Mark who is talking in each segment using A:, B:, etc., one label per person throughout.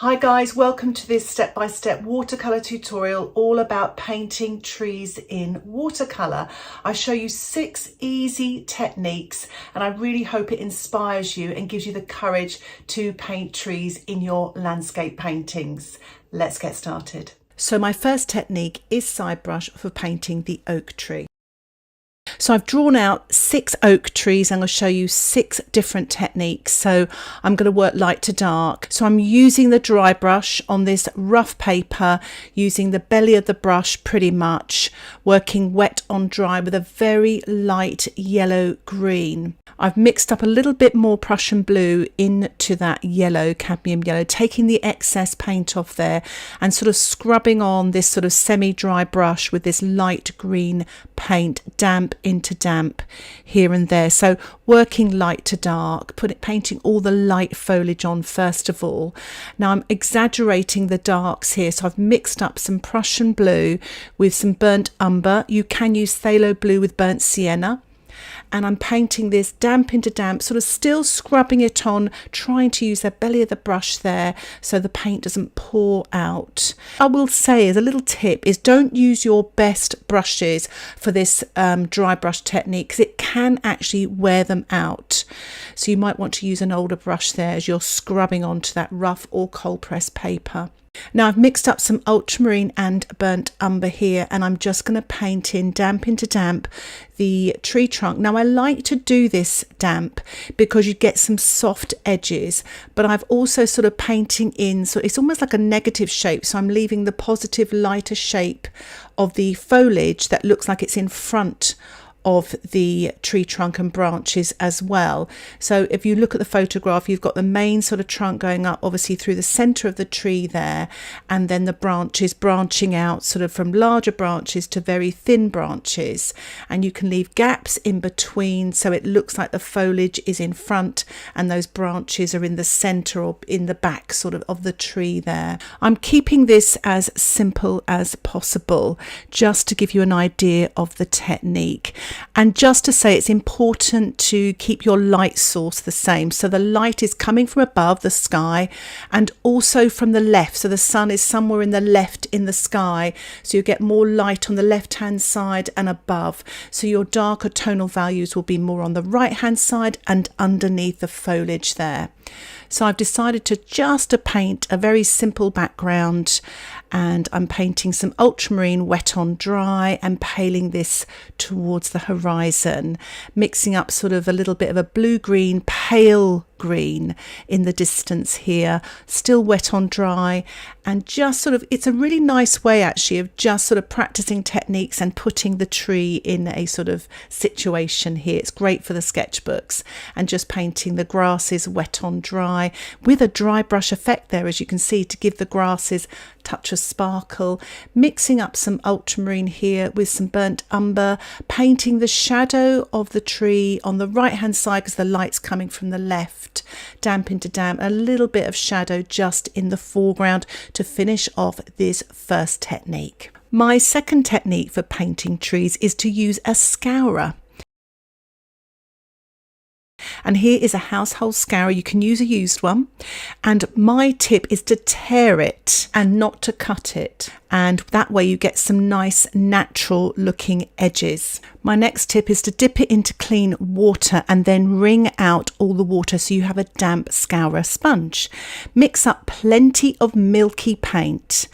A: Hi guys, welcome to this step-by-step watercolour tutorial all about painting trees in watercolour. I show you 6 easy techniques and I really hope it inspires you and gives you the courage to paint trees in your landscape paintings. Let's get started. So my first technique is side brush for painting the oak tree. So I've drawn out 6 oak trees. I'm going to show you 6 different techniques. So I'm going to work light to dark. So I'm using the dry brush on this rough paper, using the belly of the brush pretty much, working wet on dry with a very light yellow green. I've mixed up a little bit more Prussian blue into that yellow, cadmium yellow, taking the excess paint off there and sort of scrubbing on this sort of semi-dry brush with this light green paint, damp into damp here and there. So working light to dark, painting all the light foliage on first of all. Now I'm exaggerating the darks here, so I've mixed up some Prussian blue with some burnt umber. You can use phthalo blue with burnt sienna. And I'm painting this damp into damp, sort of still scrubbing it on, trying to use the belly of the brush there so the paint doesn't pour out. I will say as a little tip is don't use your best brushes for this dry brush technique because it can actually wear them out. So you might want to use an older brush there as you're scrubbing onto that rough or cold pressed paper. Now I've mixed up some ultramarine and burnt umber here and I'm just going to paint in damp into damp the tree trunk. Now I like to do this damp because you get some soft edges, but I've also sort of painting in, so it's almost like a negative shape, so I'm leaving the positive lighter shape of the foliage that looks like it's in front of the tree trunk and branches as well. So if you look at the photograph, you've got the main sort of trunk going up obviously through the center of the tree there, and then the branches branching out sort of from larger branches to very thin branches, and you can leave gaps in between so it looks like the foliage is in front and those branches are in the center or in the back sort of the tree there. I'm keeping this as simple as possible just to give you an idea of the technique. And just to say, it's important to keep your light source the same. So the light is coming from above the sky and also from the left. So the sun is somewhere in the left in the sky. So you get more light on the left hand side and above. So your darker tonal values will be more on the right hand side and underneath the foliage there. So I've decided to just paint a very simple background, and I'm painting some ultramarine wet on dry and paling this towards the horizon, mixing up sort of a little bit of a blue-green, pale green in the distance here, still wet on dry, and just sort of, it's a really nice way actually of just sort of practicing techniques and putting the tree in a sort of situation here. It's great for the sketchbooks, and just painting the grasses wet on dry with a dry brush effect there, as you can see, to give the grasses touch of sparkle, mixing up some ultramarine here with some burnt umber, painting the shadow of the tree on the right hand side because the light's coming from the left, damp into damp, a little bit of shadow just in the foreground to finish off this first technique. My second technique for painting trees is to use a scourer. And here is a household scourer. You can use a used one, and my tip is to tear it and not to cut it, and that way you get some nice natural looking edges. My next tip is to dip it into clean water and then wring out all the water so you have a damp scourer sponge. Mix up plenty of milky paint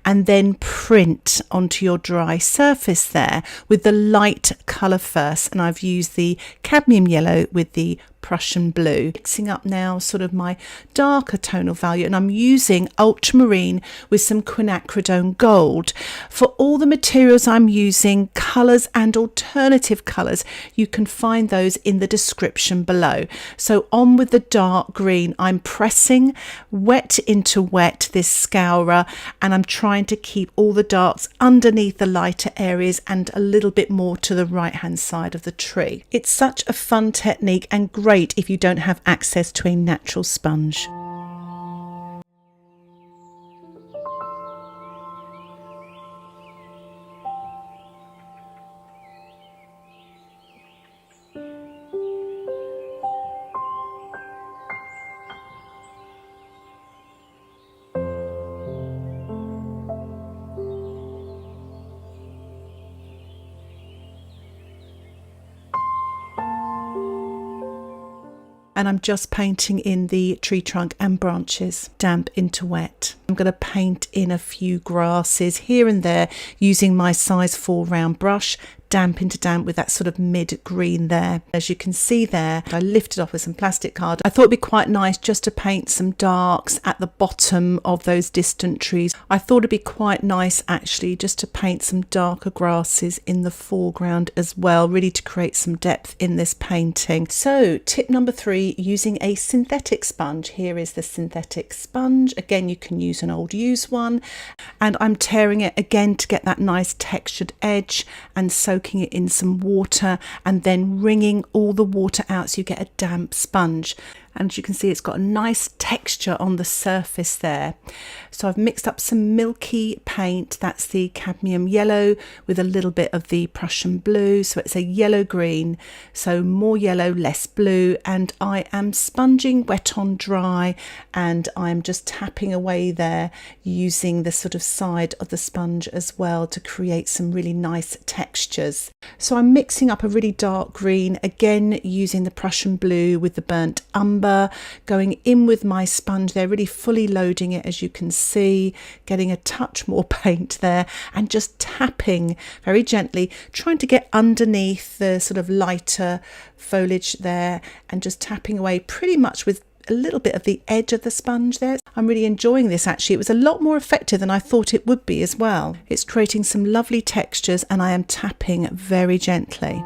A: and then print onto your dry surface there with the light colour first, and I've used the cadmium yellow with the Prussian blue. Mixing up now sort of my darker tonal value, and I'm using ultramarine with some quinacridone gold. For all the materials I'm using, colours and alternative colours, you can find those in the description below. So on with the dark green, I'm pressing wet into wet this scourer, and I'm trying to keep all the darks underneath the lighter areas and a little bit more to the right hand side of the tree. It's such a fun technique and great if you don't have access to a natural sponge. and I'm just painting in the tree trunk and branches, damp into wet. I'm going to paint in a few grasses here and there using my size 4 round brush, damp into damp with that sort of mid green there. As you can see there, I lifted off with some plastic card. I thought it'd be quite nice just to paint some darks at the bottom of those distant trees. I thought it'd be quite nice actually just to paint some darker grasses in the foreground as well, really to create some depth in this painting. So tip number 3, using a synthetic sponge. Here is the synthetic sponge. Again, you can use an old used one, and I'm tearing it again to get that nice textured edge and soaking it in some water and then wringing all the water out so you get a damp sponge. And as you can see, it's got a nice texture on the surface there. So I've mixed up some milky paint. That's the cadmium yellow with a little bit of the Prussian blue. So it's a yellow green. So more yellow, less blue. And I am sponging wet on dry, and I'm just tapping away there using the sort of side of the sponge as well to create some really nice textures. So I'm mixing up a really dark green, again using the Prussian blue with the burnt umber, going in with my sponge there, really fully loading it, as you can see, getting a touch more paint there and just tapping very gently, trying to get underneath the sort of lighter foliage there and just tapping away pretty much with a little bit of the edge of the sponge there. I'm really enjoying this actually. It was a lot more effective than I thought it would be as well. It's creating some lovely textures and I am tapping very gently.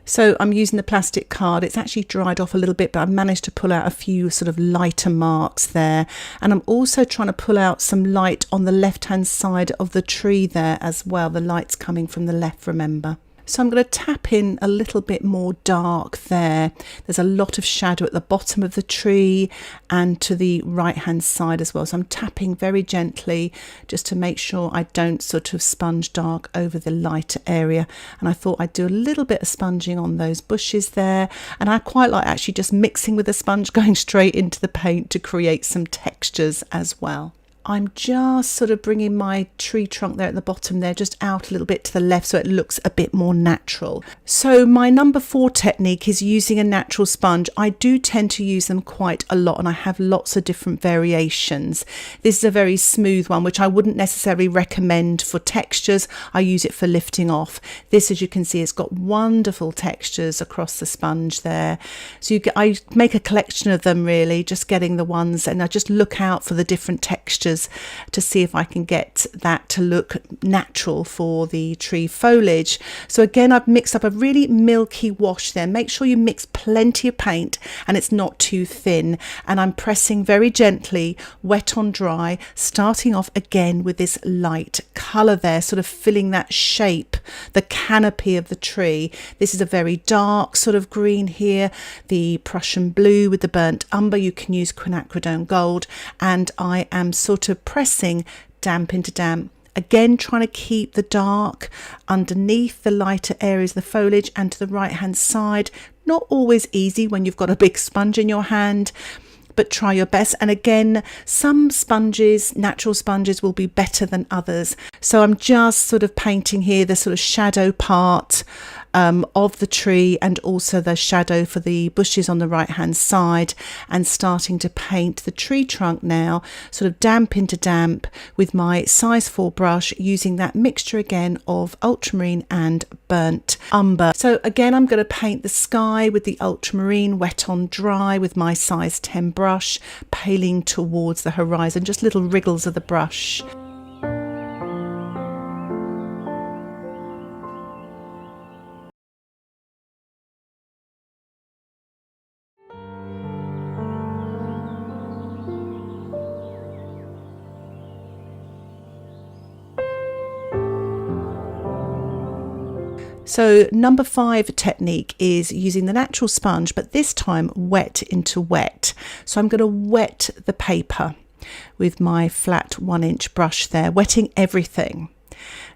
A: So I'm using the plastic card. It's actually dried off a little bit, but I've managed to pull out a few sort of lighter marks there. And I'm also trying to pull out some light on the left-hand side of the tree there as well. The light's coming from the left, remember. So I'm going to tap in a little bit more dark there. There's a lot of shadow at the bottom of the tree and to the right hand side as well. So I'm tapping very gently just to make sure I don't sort of sponge dark over the lighter area. And I thought I'd do a little bit of sponging on those bushes there. And I quite like actually just mixing with the sponge, going straight into the paint to create some textures as well. I'm just sort of bringing my tree trunk there at the bottom there just out a little bit to the left so it looks a bit more natural. So my number 4 technique is using a natural sponge. I do tend to use them quite a lot and I have lots of different variations. This is a very smooth one which I wouldn't necessarily recommend for textures. I use it for lifting off. This, as you can see, it's got wonderful textures across the sponge there. So I make a collection of them really, just getting the ones, and I just look out for the different textures textures to see if I can get that to look natural for the tree foliage. So again, I've mixed up a really milky wash there. Make sure you mix plenty of paint and it's not too thin. And I'm pressing very gently, wet on dry, starting off again with this light colour there, sort of filling that shape, the canopy of the tree. This is a very dark sort of green here, the Prussian blue with the burnt umber. You can use quinacridone gold, and I am sort of pressing damp into damp. Again, trying to keep the dark underneath the lighter areas of the foliage and to the right hand side. Not always easy when you've got a big sponge in your hand, but try your best. And again, some sponges, natural sponges, will be better than others. So I'm just sort of painting here the sort of shadow part of the tree, and also the shadow for the bushes on the right hand side, and starting to paint the tree trunk now, sort of damp into damp with my size 4 brush, using that mixture again of ultramarine and burnt umber. So again, I'm going to paint the sky with the ultramarine wet on dry with my size 10 brush, paling towards the horizon, just little wriggles of the brush. So number 5 technique is using the natural sponge, but this time wet into wet. So I'm going to wet the paper with my flat 1-inch brush there, wetting everything.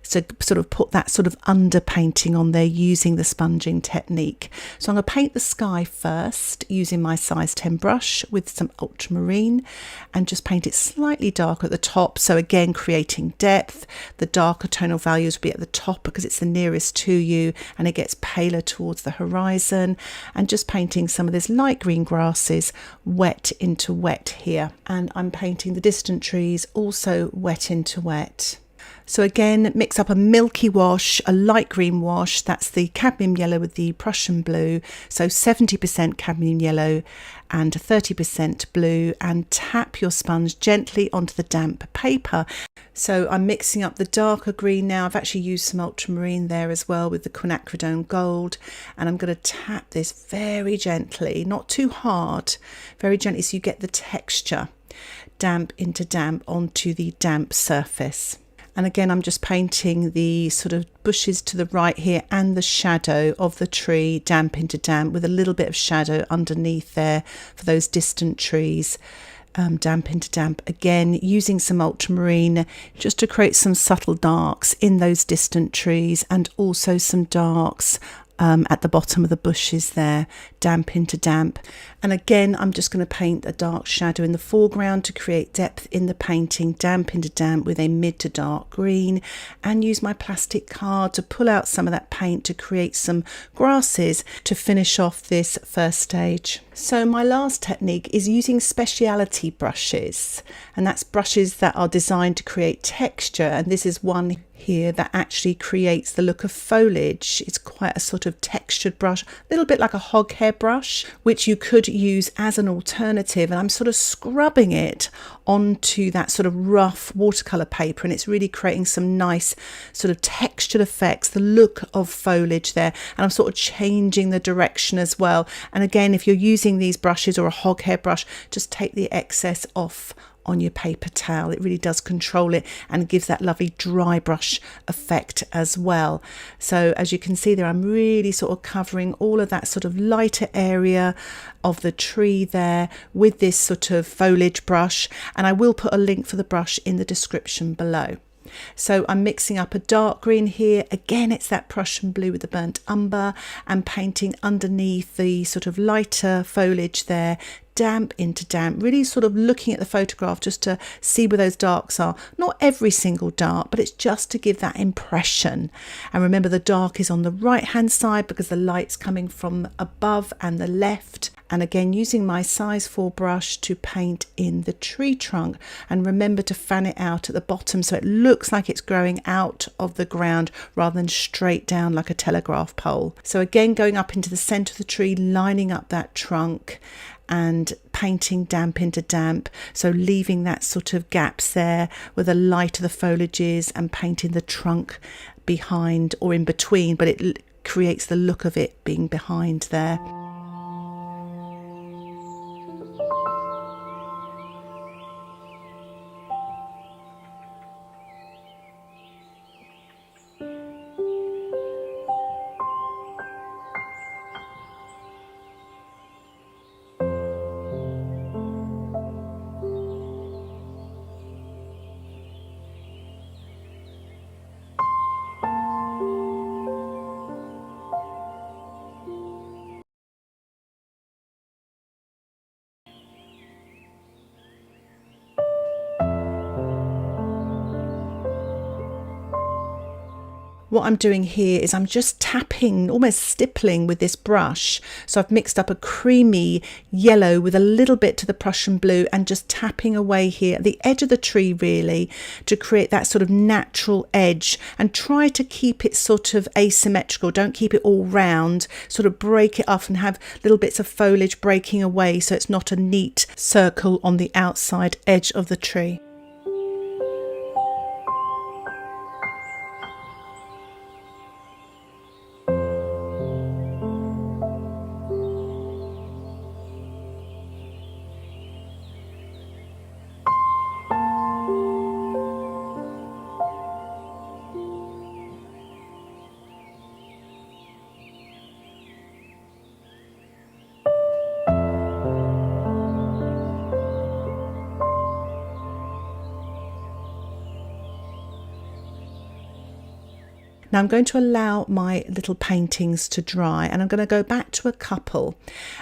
A: So sort of put that sort of underpainting on there using the sponging technique. So I'm going to paint the sky first using my size 10 brush with some ultramarine, and just paint it slightly darker at the top. So again, creating depth. The darker tonal values will be at the top because it's the nearest to you, and it gets paler towards the horizon. And just painting some of this light green grasses wet into wet here. And I'm painting the distant trees also wet into wet. So again, mix up a milky wash, a light green wash, that's the cadmium yellow with the Prussian blue, so 70% cadmium yellow and 30% blue, and tap your sponge gently onto the damp paper. So I'm mixing up the darker green now. I've actually used some ultramarine there as well with the quinacridone gold, and I'm going to tap this very gently, not too hard, very gently, so you get the texture, damp into damp onto the damp surface. And again, I'm just painting the sort of bushes to the right here and the shadow of the tree damp into damp, with a little bit of shadow underneath there for those distant trees. Damp into damp again, using some ultramarine just to create some subtle darks in those distant trees, and also some darks at the bottom of the bushes there, damp into damp. And again, I'm just going to paint a dark shadow in the foreground to create depth in the painting, damp into damp with a mid to dark green, and use my plastic card to pull out some of that paint to create some grasses to finish off this first stage. So my last technique is using Speciality brushes, and that's brushes that are designed to create texture, and this is one here that actually creates the look of foliage. It's quite a sort of textured brush, a little bit like a hog hair brush, which you could use as an alternative. And I'm sort of scrubbing it onto that sort of rough watercolor paper, and it's really creating some nice sort of textured effects, the look of foliage there. And I'm sort of changing the direction as well. And again, if you're using these brushes or a hog hair brush, just take the excess off on your paper towel. It really does control it and gives that lovely dry brush effect as well. So as you can see there, I'm really sort of covering all of that sort of lighter area of the tree there with this sort of foliage brush, and I will put a link for the brush in the description below. So I'm mixing up a dark green here. Again, it's that Prussian blue with the burnt umber, and painting underneath the sort of lighter foliage there, damp into damp, really sort of looking at the photograph just to see where those darks are. Not every single dark, but it's just to give that impression. And remember, the dark is on the right hand side because the light's coming from above and the left. And again, using my size 4 brush to paint in the tree trunk, and remember to fan it out at the bottom so it looks like it's growing out of the ground rather than straight down like a telegraph pole. So again, going up into the center of the tree, lining up that trunk, and painting damp into damp, so leaving that sort of gaps there where the light of the foliage is, and painting the trunk behind or in between, but it creates the look of it being behind there. What I'm doing here is I'm just tapping, almost stippling with this brush. So I've mixed up a creamy yellow with a little bit to the Prussian blue, and just tapping away here at the edge of the tree, really, to create that sort of natural edge, and try to keep it sort of asymmetrical. Don't keep it all round, sort of break it off and have little bits of foliage breaking away, so it's not a neat circle on the outside edge of the tree. Now I'm going to allow my little paintings to dry, and I'm going to go back to a couple.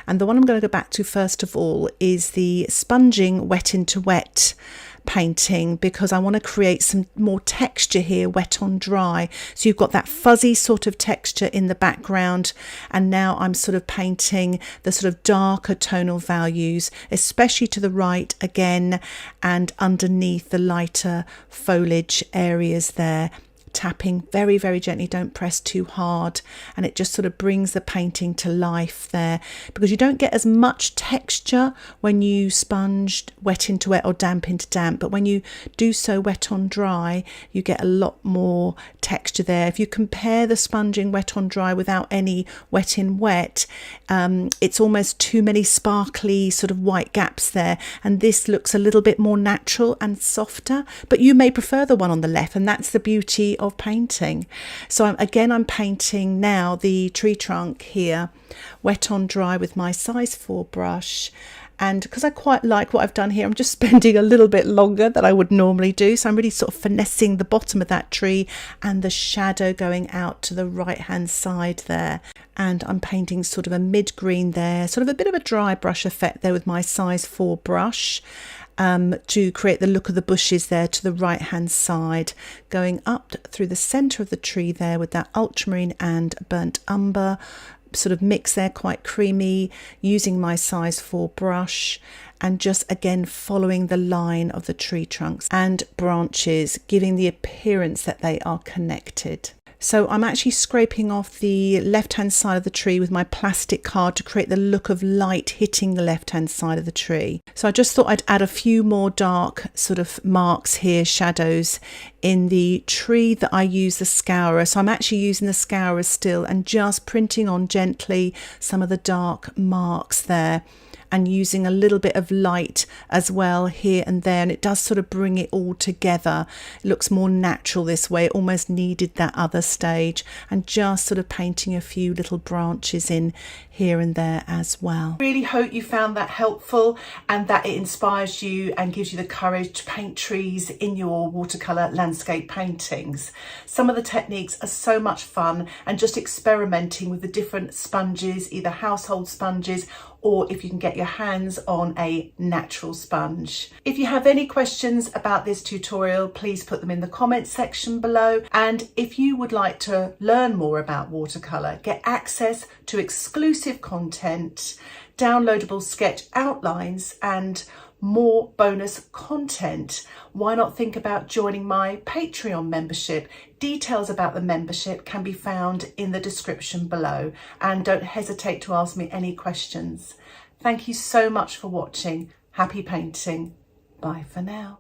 A: And the one I'm going to go back to first of all is the sponging wet into wet painting, because I want to create some more texture here, wet on dry. So you've got that fuzzy sort of texture in the background, and now I'm sort of painting the sort of darker tonal values, especially to the right again, and underneath the lighter foliage areas there. Tapping very, very gently, don't press too hard, and it just sort of brings the painting to life there, because you don't get as much texture when you sponge wet into wet or damp into damp, but when you do so wet on dry, you get a lot more texture there. If you compare the sponging wet on dry without any wet in wet, it's almost too many sparkly sort of white gaps there, and this looks a little bit more natural and softer, but you may prefer the one on the left, and that's the beauty of painting. So I'm painting now the tree trunk here wet on dry with my size 4 brush, and because I quite like what I've done here, I'm just spending a little bit longer than I would normally do, so I'm really sort of finessing the bottom of that tree and the shadow going out to the right hand side there. And I'm painting sort of a mid-green there, sort of a bit of a dry brush effect there with my size 4 brush. To create the look of the bushes there to the right hand side, going up through the centre of the tree there with that ultramarine and burnt umber sort of mix there, quite creamy, using my size 4 brush, and just again following the line of the tree trunks and branches, giving the appearance that they are connected. So I'm actually scraping off the left hand side of the tree with my plastic card to create the look of light hitting the left hand side of the tree. So I just thought I'd add a few more dark sort of marks here, shadows in the tree that I use the Scourer. So I'm actually using the Scourer still and just printing on gently some of the dark marks there, and using a little bit of light as well here and there, and it does sort of bring it all together. It looks more natural this way. It almost needed that other stage, and just sort of painting a few little branches in here and there as well. Really hope you found that helpful and that it inspires you and gives you the courage to paint trees in your watercolour landscape paintings. Some of the techniques are so much fun, and just experimenting with the different sponges, either household sponges or if you can get your hands on a natural sponge. If you have any questions about this tutorial, please put them in the comments section below. And if you would like to learn more about watercolour, get access to exclusive content, downloadable sketch outlines, and more bonus content, why not think about joining my Patreon membership? Details about the membership can be found in the description below, and don't hesitate to ask me any questions. Thank you so much for watching. Happy painting. Bye for now.